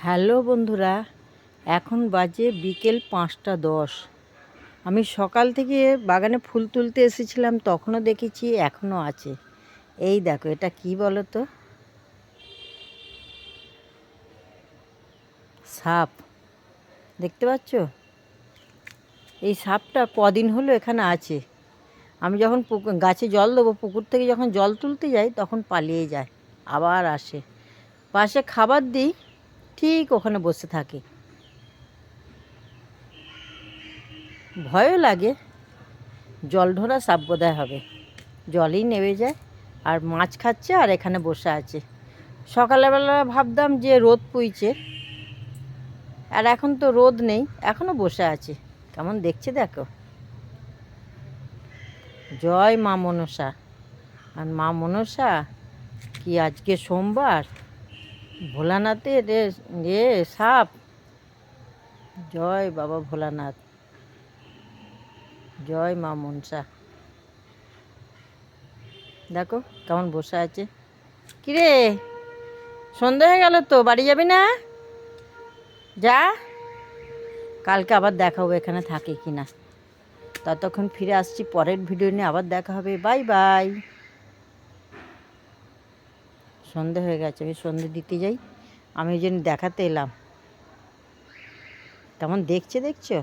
Hello বন্ধুরা, এখন বাজে বিকেল 5টা 10। আমি সকাল থেকে বাগানে ফুল তুলতে এসেছিলাম, তখনও দেখেছি এখনও আছে। এই দেখো, এটা কি বলো তো? সাপ। দেখতে পাচ্ছ? এই সাপটা কদিন হলো এখানে আছে। আমি যখন গাছে জল দেবো, পুকুর থেকে যখন জল তুলতে যাই তখন পালিয়ে যায়, আবার আসে। পাশে খাবার দিই, ঠিক ওখানে বসে থাকে। ভয়ও লাগে। জল ঢোরা সাপ বোধহয় হবে। জলেই নেমে যায় আর মাছ খাচ্ছে আর এখানে বসে আছে। সকালবেলা ভাবতাম যে রোদ পুইছে, আর এখন তো রোদ নেই, এখনও বসে আছে। কেমন দেখছে দেখো। জয় মা মনসা। আর মা মনসা কি আজকে সোমবার, ভোলানাথের সাপ। জয় বাবা ভোলানাথ, জয় মা মনসা। দেখো কেমন বসে আছে। কিরে, সন্ধ্যা হয়ে গেল তো, বাড়ি যাবি না? যা, কালকে আবার দেখাবো এখানে থাকে কি না। ততক্ষণ ফিরে আসছি পরের ভিডিও নিয়ে, আবার দেখা হবে। Bye bye. সন্ধে হয়ে গেছে, আমি সন্ধে দিতে যাই। আমি ওই জন্য দেখাতে এলাম। কেমন দেখছে দেখছো।